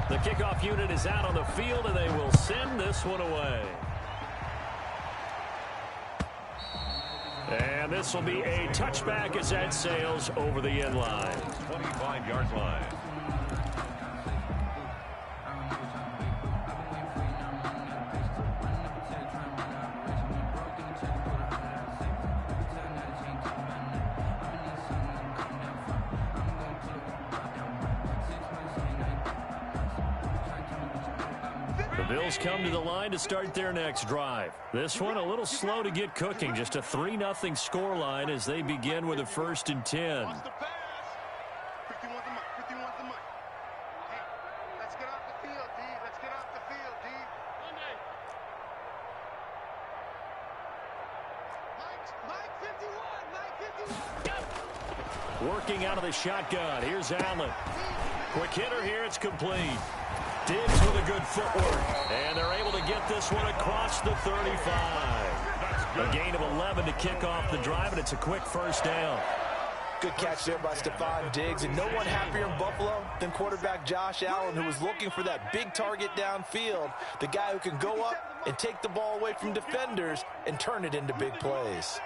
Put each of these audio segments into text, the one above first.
The kickoff unit is out on the field, and they will send this one away. And this will be a touchback as that sails over the end line. 25-yard line. The Bills come to the line to start their next drive. This one a little slow to get cooking. Just a 3-0 scoreline as they begin with a 1st and 10. Working out of the shotgun. Here's Allen. Quick hitter here. It's complete. Diggs with a good footwork. And they're able to get this one across the 35. A gain of 11 to kick off the drive, and it's a quick 1st down. Good catch there by Stephon Diggs, and no one happier in Buffalo than quarterback Josh Allen, who was looking for that big target downfield, the guy who can go up and take the ball away from defenders and turn it into big plays.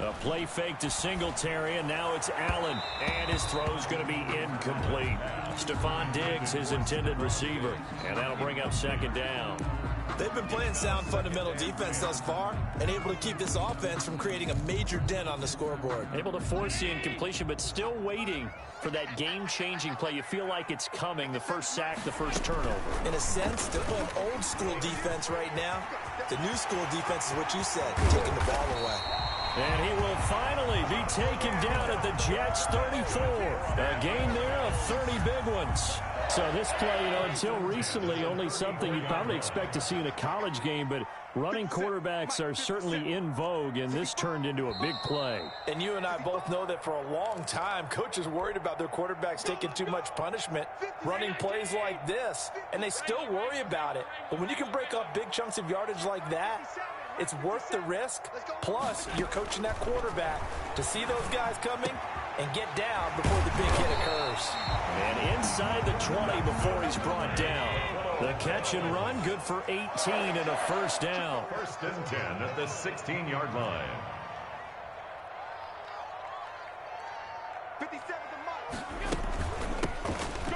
A play fake to Singletary, and now it's Allen, and his throw's going to be incomplete. Stephon Diggs, his intended receiver, and that'll bring up 2nd down. They've been playing sound fundamental defense thus far and able to keep this offense from creating a major dent on the scoreboard. Able to force the incompletion, but still waiting for that game-changing play. You feel like it's coming, the first sack, the first turnover. In a sense, they're playing old-school defense right now. The new school defense is what you said, taking the ball away. And he will finally be taken down at the Jets' 34. A gain there of 30 big ones. So this play, until recently, only something you'd probably expect to see in a college game, but running quarterbacks are certainly in vogue, and this turned into a big play. And you and I both know that for a long time, coaches worried about their quarterbacks taking too much punishment, running plays like this, and they still worry about it. But when you can break up big chunks of yardage like that, it's worth the risk. Plus, you're coaching that quarterback to see those guys coming and get down before the big hit occurs. And inside the 20 before he's brought down. The catch and run, good for 18 and a 1st down. 1st and 10 at the 16-yard line. 57 to Mike.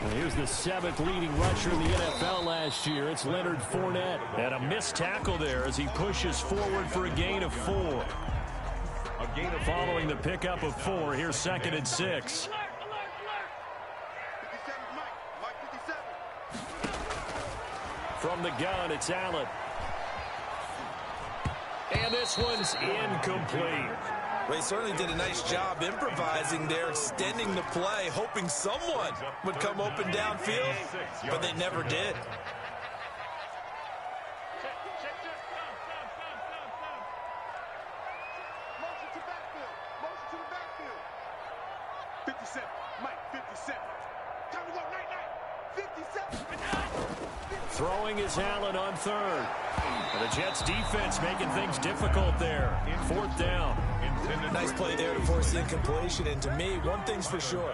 Well, here's the 7th leading rusher in the NFL last year. It's Leonard Fournette. And a missed tackle there as he pushes forward for a gain of 4. Following the pickup of 4, here's 2nd and 6. From the gun, it's Allen. And this one's incomplete. They certainly did a nice job improvising there, extending the play, hoping someone would come open downfield, but they never did. Motion to backfield. Motion to the backfield. 57. Mike, 57. Time to go. Night. 57. Throwing is Allen on 3rd. And the Jets defense making things difficult there. 4th down. Nice play there to force the incompletion. And to me, one thing's for sure.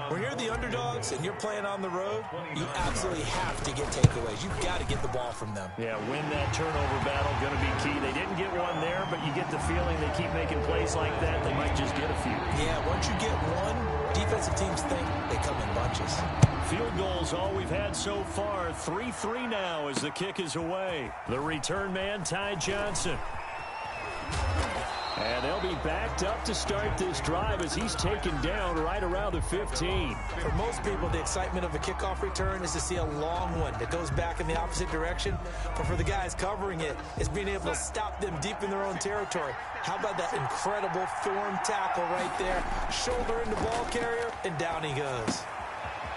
When you're the underdogs and you're playing on the road, you absolutely have to get takeaways. You've got to get the ball from them. Yeah, win that turnover battle, going to be key. They didn't get one there, but you get the feeling they keep making plays like that, they might just get a few. Yeah, once you get one, defensive teams think they come in bunches. Field goals all we've had so far. 3-3 now as the kick is away. The return man, Ty Johnson. And they'll be backed up to start this drive as he's taken down right around the 15. For most people, the excitement of a kickoff return is to see a long one that goes back in the opposite direction. But for the guys covering it, it's being able to stop them deep in their own territory. How about that incredible form tackle right there? Shoulder into ball carrier, and down he goes.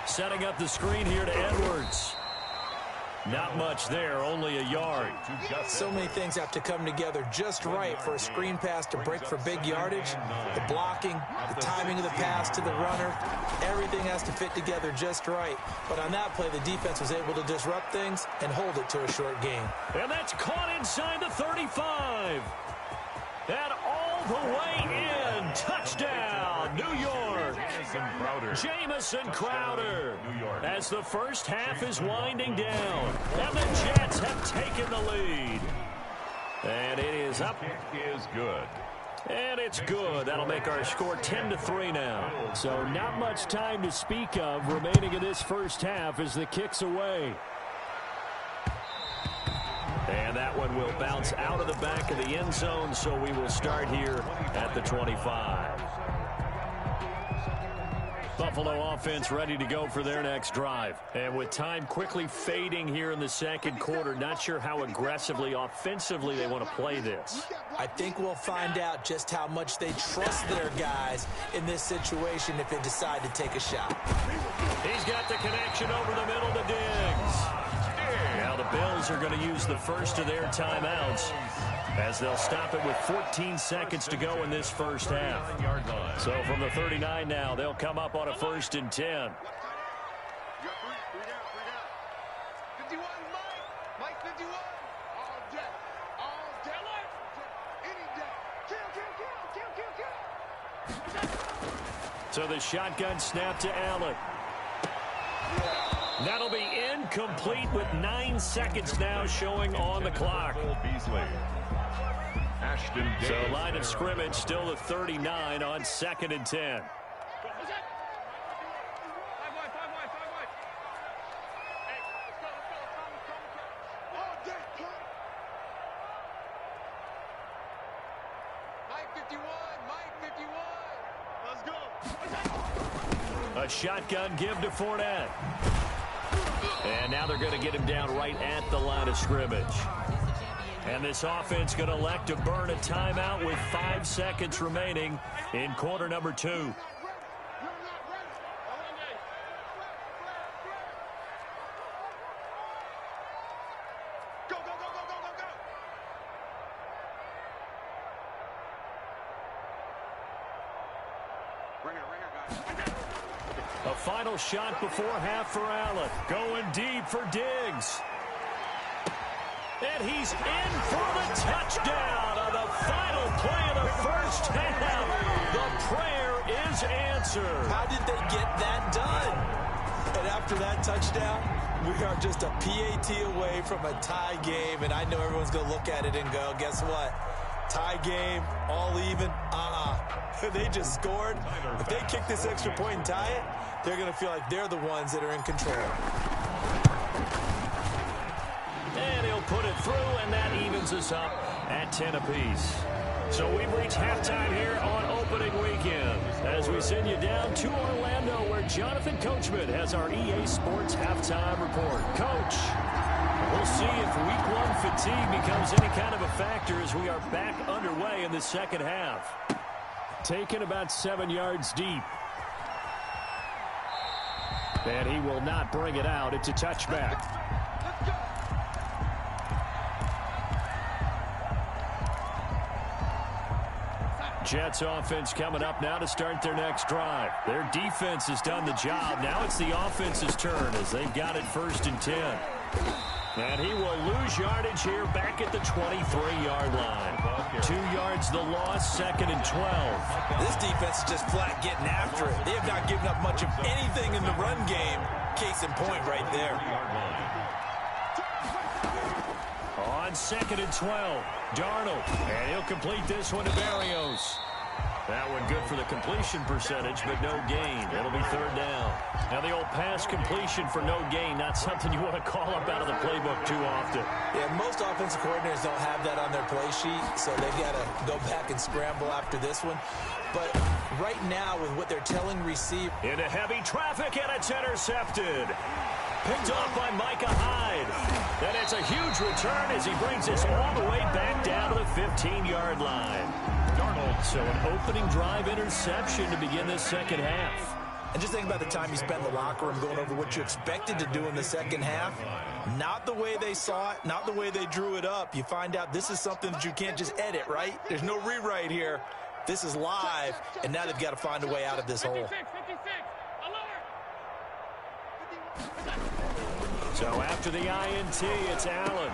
Setting up the screen here to Edwards. Not much there, only a yard. So many things have to come together just right for a screen pass to break for big yardage. The blocking, the timing of the pass to the runner, everything has to fit together just right. But on that play, the defense was able to disrupt things and hold it to a short gain. And that's caught inside the 35. And all the way in. Touchdown, New York. Jamison Crowder, as the first half is winding down, and the Jets have taken the lead. And it is up. It is good. And it's good. That'll make our score 10-3 now. So not much time to speak of remaining in this first half as the kick's away. And that one will bounce out of the back of the end zone, so we will start here at the 25. Buffalo offense ready to go for their next drive. And with time quickly fading here in the second quarter, not sure how aggressively, offensively they want to play this. I think we'll find out just how much they trust their guys in this situation if they decide to take a shot. He's got the connection over the middle to Diggs. Now the Bills are going to use the first of their timeouts as they'll stop it with 14 seconds to go in this first half. So from the 39 now, they'll come up on a 1st and 10. You got three down. 51, Mike 51. All day. Any day. Kill. So the shotgun snap to Allen. That'll be incomplete with 9 seconds now showing on the clock. So line of scrimmage still at 39 on 2nd and 10. A shotgun give to Fournette. And now they're going to get him down right at the line of scrimmage. And this offense going to elect to burn a timeout with 5 seconds remaining in quarter number 2. A final shot before half for Allen. Going deep for Diggs. And he's in for the touchdown on the final play of the first half. The prayer is answered. How did they get that done? And after that touchdown, we are just a PAT away from a tie game. And I know everyone's going to look at it and go, guess what? Tie game, all even, They just scored. If they kick this extra point and tie it, they're going to feel like they're the ones that are in control. And he'll put it through, and that evens us up at 10 apiece. So we've reached halftime here on opening weekend as we send you down to Orlando where Jonathan Coachman has our EA Sports halftime report. Coach, we'll see if week 1 fatigue becomes any kind of a factor as we are back underway in the second half. Taken about 7 yards deep. And he will not bring it out. It's a touchback. Jets offense coming up now to start their next drive. Their defense has done the job. Now it's the offense's turn as they've got it 1st and 10. And he will lose yardage here back at the 23-yard line. 2 yards the loss, 2nd and 12. This defense is just flat getting after it. They have not given up much of anything in the run game. Case in point right there. On 2nd and 12, Darnold. And he'll complete this one to Berrios. That one good for the completion percentage, but no gain. It'll be 3rd down. Now the old pass completion for no gain, not something you want to call up out of the playbook too often. Yeah, most offensive coordinators don't have that on their play sheet, so they've got to go back and scramble after this one. But right now, with what they're telling receiver... Into heavy traffic, and it's intercepted. Picked off by Micah Hyde. And it's a huge return as he brings us all the way back down to the 15-yard line. So an opening drive interception to begin this second half. And just think about the time you spent in the locker room going over what you expected to do in the second half. Not the way they saw it, not the way they drew it up. You find out this is something that you can't just edit, right? There's no rewrite here. This is live, and now they've got to find a way out of this hole. So after the INT, it's Allen.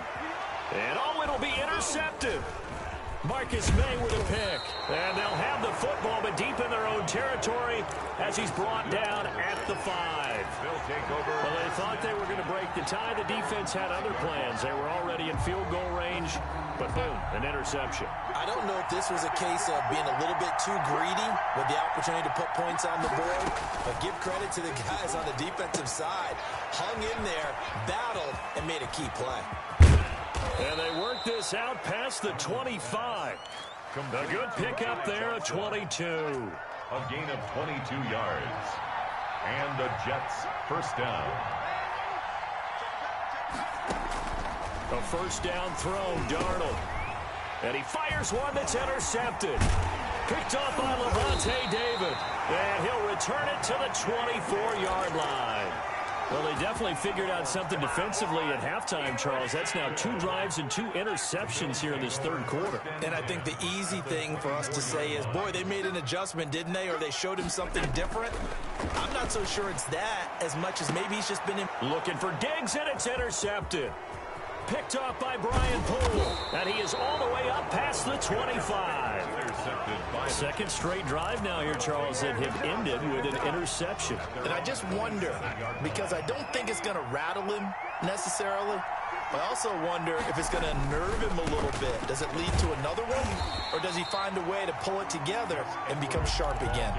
And it'll be intercepted. Marcus May with a pick. And they'll have the football, but deep in their own territory as he's brought down at the 5. They'll take over. Well, they thought they were going to break the tie. The defense had other plans. They were already in field goal range, but boom, an interception. I don't know if this was a case of being a little bit too greedy with the opportunity to put points on the board, but give credit to the guys on the defensive side. Hung in there, battled, and made a key play. And they worked this out past the 25. A good pickup there, a 22. A gain of 22 yards. And the Jets first down. A first down throw, Darnold. And he fires one that's intercepted. Picked up by Levante David. And he'll return it to the 24-yard line. Well, they definitely figured out something defensively at halftime, Charles. That's now 2 drives and 2 interceptions here in this third quarter. And I think the easy thing for us to say is, boy, they made an adjustment, didn't they? Or they showed him something different. I'm not so sure it's that as much as maybe he's just been in. Looking for Diggs, and it's intercepted. Picked off by Brian Poole. And he is all the way up past the 25. Second straight drive now here, Charles, that have ended with an interception. And I just wonder, because I don't think it's going to rattle him necessarily, but I also wonder if it's going to unnerve him a little bit. Does it lead to another one? Or does he find a way to pull it together and become sharp again?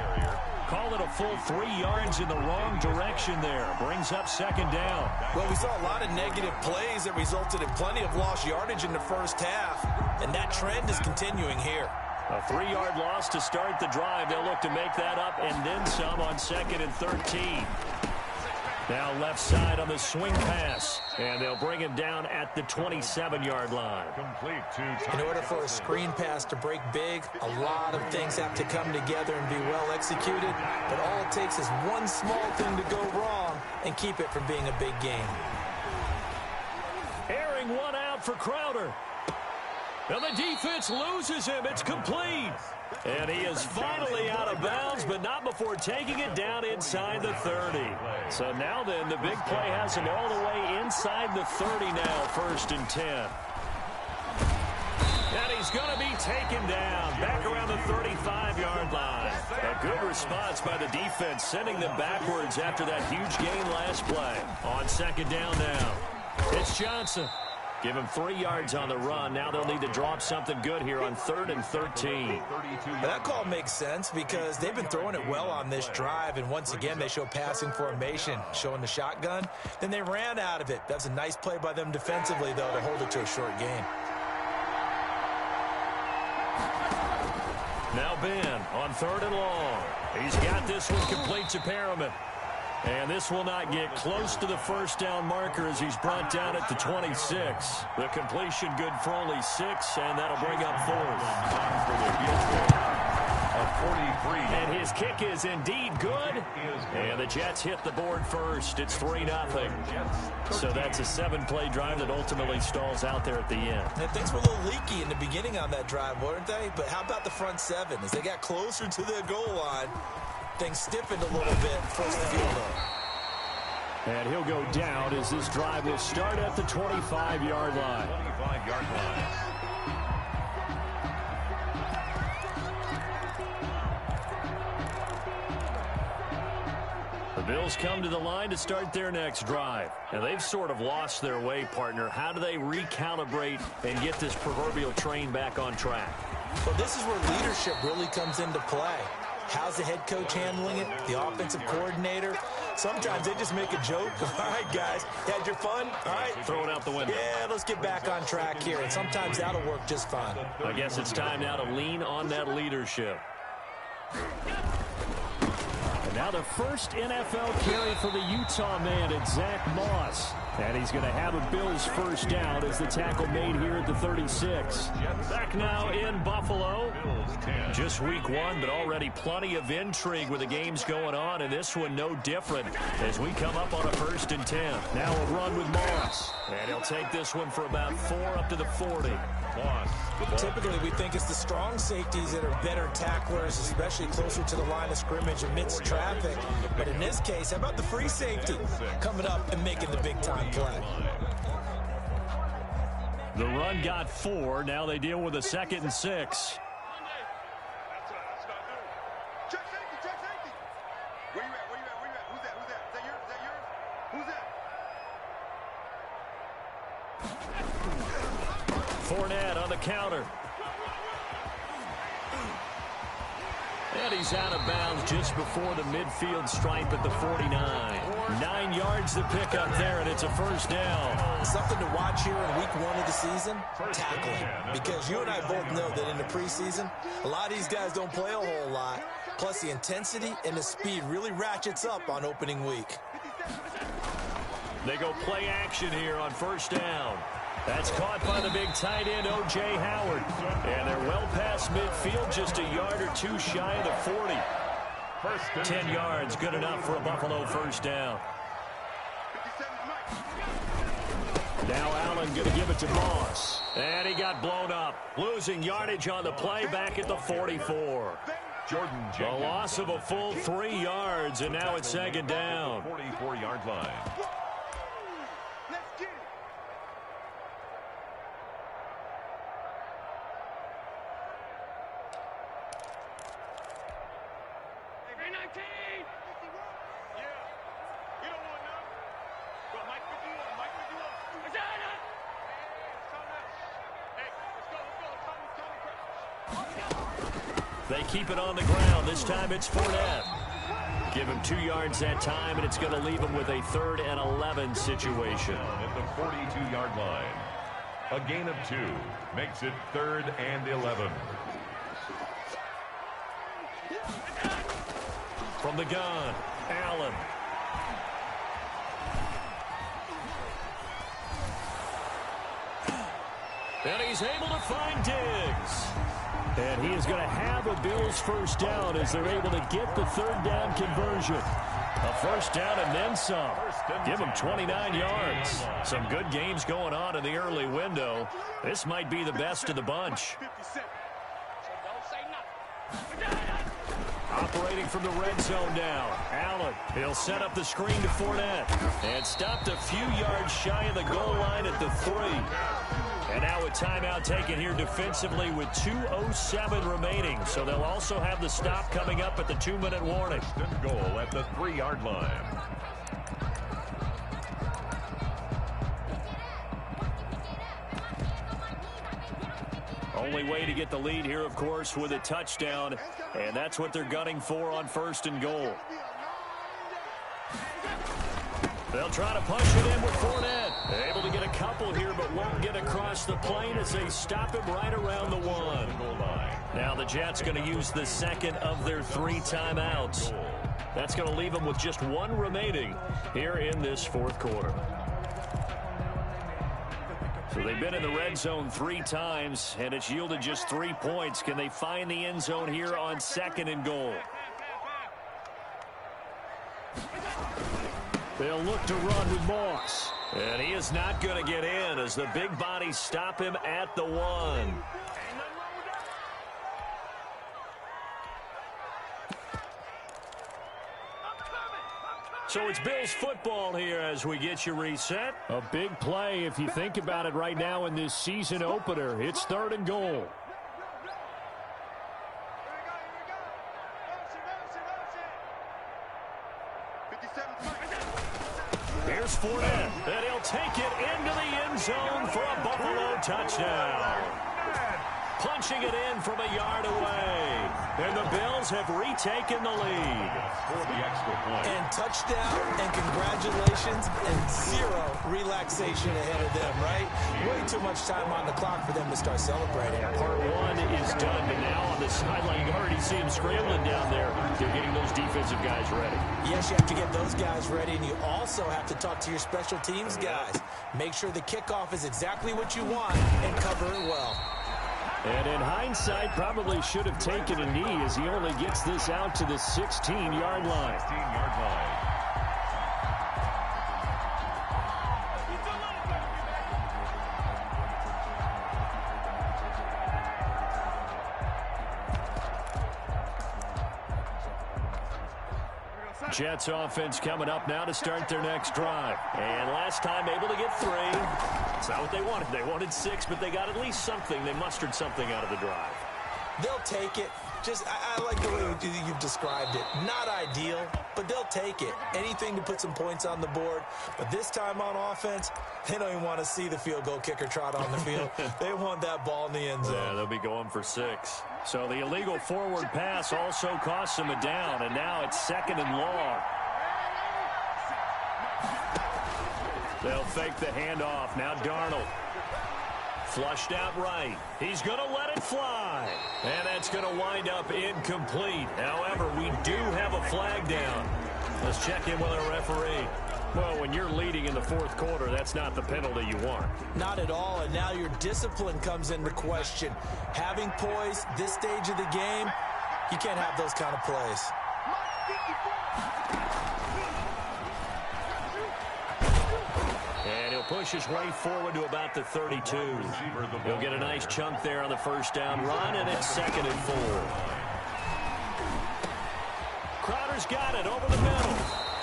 Call it a full 3 yards in the wrong direction there. Brings up second down. Well, we saw a lot of negative plays that resulted in plenty of lost yardage in the first half, and that trend is continuing here. A 3-yard loss to start the drive. They'll look to make that up and then some on 2nd and 13. Now left side on the swing pass. And they'll bring him down at the 27-yard line. Complete to in order for a screen pass to break big, a lot of things have to come together and be well executed. But all it takes is one small thing to go wrong and keep it from being a big game. Airing one out for Crowder. And the defense loses him. It's complete. And he is finally out of bounds, but not before taking it down inside the 30. So now then, the big play has him all the way inside the 30 now, 1st and 10. And he's going to be taken down back around the 35-yard line. A good response by the defense, sending them backwards after that huge gain last play. On 2nd down now, it's Johnson. Give him 3 yards on the run. Now they'll need to drop something good here on 3rd and 13. That call makes sense because they've been throwing it well on this drive, and once again they show passing formation, showing the shotgun. Then they ran out of it. That's a nice play by them defensively, though, to hold it to a short gain. Now Ben on 3rd and long. He's got this one complete to Perriman. And this will not get close to the first down marker as he's brought down at the 26. The completion good for only 6, and that'll bring up 4th. A 43. And his kick is indeed good. And the Jets hit the board first. It's 3-0. So that's a 7-play drive that ultimately stalls out there at the end. And things were a little leaky in the beginning on that drive, weren't they? But how about the front 7? As they got closer to the goal line, things stiffened a little bit, forced the field goal. And he'll go down as this drive will start at the 25-yard line. 25-yard line. The Bills come to the line to start their next drive. And they've sort of lost their way, partner. How do they recalibrate and get this proverbial train back on track? Well, this is where leadership really comes into play. How's the head coach handling it? The offensive coordinator? Sometimes they just make a joke. All right, guys, had your fun? All right. Throw it out the window. Yeah, let's get back on track here. And sometimes that'll work just fine. I guess it's time now to lean on that leadership. And now the first NFL carry for the Utah man, it's Zach Moss. And he's going to have a Bills first down as the tackle made here at the 36. Back now in Buffalo. Just week 1, but already plenty of intrigue with the games going on, and this one no different as we come up on a 1st and 10. Now a run with Moss. And he'll take this one for about 4 up to the 40. Moss. Typically, we think it's the strong safeties that are better tacklers, especially closer to the line of scrimmage amidst traffic. But in this case, how about the free safety coming up and making the big-time play? The run got 4. Now they deal with a 2nd and 6. Check safety. Where you at? Who's that? Is that yours? Fournette on the counter. And he's out of bounds just before the midfield stripe at the 49. 9 yards to pick up there, and it's a first down. Something to watch here in week 1 of the season, tackling. Because you and I both know that in the preseason, a lot of these guys don't play a whole lot. Plus, the intensity and the speed really ratchets up on opening week. They go play action here on first down. That's caught by the big tight end, O.J. Howard. And they're well past midfield, just a yard or 2 shy of the 40. 10 yards, good enough for a Buffalo first down. Now Allen going to give it to Moss. And he got blown up. Losing yardage on the play back at the 44. A loss of a full 3 yards, and now it's 2nd down. 44-yard line. They keep it on the ground. This time it's Fournette. Give him 2 yards that time, and it's going to leave him with a 3rd and 11 situation. At the 42-yard line. A gain of 2 makes it 3rd and 11. From the gun, Allen. And he's able to find Diggs. And he is going to have a Bills first down as they're able to get the 3rd down conversion. A first down and then some. Give him 29 yards. Some good games going on in the early window. This might be the best of the bunch. Operating from the red zone now. Allen, he'll set up the screen to Fournette. And stopped a few yards shy of the goal line at the 3. And now a timeout taken here defensively with 2:07 remaining. So they'll also have the stop coming up at the 2-minute warning. Goal at the 3-yard line. Only way to get the lead here, of course, with a touchdown. And that's what they're gunning for on 1st and goal. They'll try to punch it in with Fournette. Able to get a couple here, but won't get across the plane as they stop him right around the 1. Now the Jets going to use the 2nd of their 3 timeouts. That's going to leave them with just 1 remaining here in this 4th quarter. So they've been in the red zone 3 times, and it's yielded just 3 points. Can they find the end zone here on 2nd and goal? They'll look to run with Moss. And he is not going to get in as the big bodies stop him at the 1. So it's Bills football here as we get you reset. A big play if you think about it right now in this season opener. It's 3rd and goal. Here's Fournette, and he'll take it into the end zone for a Buffalo touchdown. Punching it in from a yard away. And the Bills have retaken the lead. For the extra point. And touchdown, and congratulations, and 0 relaxation ahead of them, right? Way too much time on the clock for them to start celebrating. Part 1 is done, but now on the sideline, you can already see him scrambling down there. They're getting those defensive guys ready. Yes, you have to get those guys ready, and you also have to talk to your special teams guys. Make sure the kickoff is exactly what you want and cover it well. And in hindsight, probably should have taken a knee as he only gets this out to the 16-yard line. 16-yard line. Jets offense coming up now to start their next drive. And last time able to get 3. It's not what they wanted. They wanted 6, but they got at least something. They mustered something out of the drive. They'll take it. I like the way you've described it. Not ideal, but they'll take it. Anything to put some points on the board. But this time on offense, they don't even want to see the field goal kicker trot on the field. They want that ball in the end zone. Yeah, they'll be going for 6. So the illegal forward pass also costs them a down, and now it's 2nd and long. They'll fake the handoff. Now Darnold. Flushed out right. He's going to let it fly. And that's going to wind up incomplete. However, we do have a flag down. Let's check in with our referee. Well, when you're leading in the 4th quarter, that's not the penalty you want. Not at all, and now your discipline comes into question. Having poise this stage of the game, you can't have those kind of plays. And he'll push his way forward to about the 32. He'll get a nice chunk there on the first down run, and it's 2nd and 4. Crowder's got it over the middle.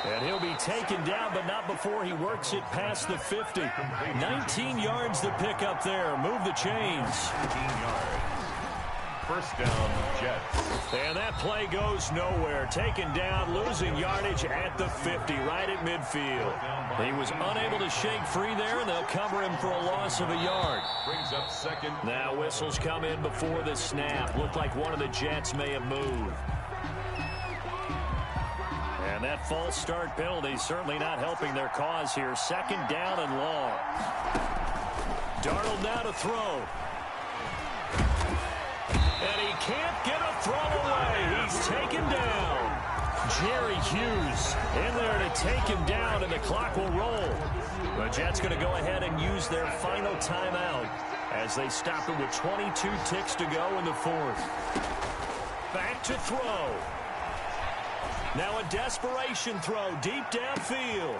And he'll be taken down, but not before he works it past the 50. 19 yards to pick up there. Move the chains. 15 yards. First down, Jets. And that play goes nowhere. Taken down, losing yardage at the 50, right at midfield. He was unable to shake free there, and they'll cover him for a loss of a yard. Brings up 2nd. Now whistles come in before the snap. Looked like one of the Jets may have moved. And that false start penalty certainly not helping their cause here. 2nd down and long. Darnold now to throw. And he can't get a throw away. He's taken down. Jerry Hughes in there to take him down, and the clock will roll. The Jets going to go ahead and use their final timeout as they stop it with 22 ticks to go in the 4th. Back to throw. Now a desperation throw deep downfield.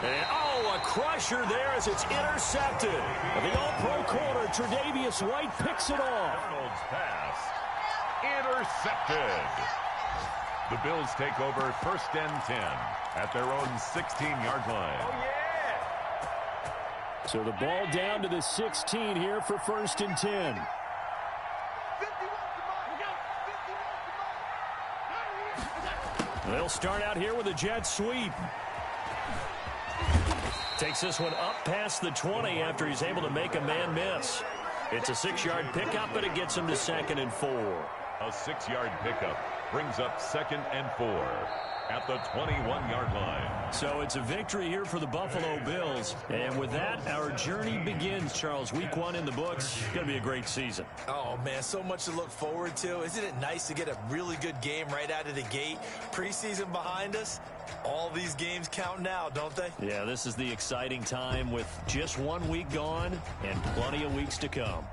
And, a crusher there as it's intercepted. And the All-Pro corner, Tre'Davious White, picks it off. Darnold's pass. Intercepted. The Bills take over 1st and 10 at their own 16-yard line. Oh, yeah. So the ball down to the 16 here for 1st and 10. They'll start out here with a jet sweep. Takes this one up past the 20 after he's able to make a man miss. It's a 6-yard pickup, but it gets him to 2nd and 4. A 6-yard pickup brings up 2nd and 4 at the 21-yard line. So it's a victory here for the Buffalo Bills. And with that, our journey begins, Charles. Week 1 in the books. Going to be a great season. Oh, man, so much to look forward to. Isn't it nice to get a really good game right out of the gate? Preseason behind us. All these games count now, don't they? Yeah, this is the exciting time with just 1 week gone and plenty of weeks to come.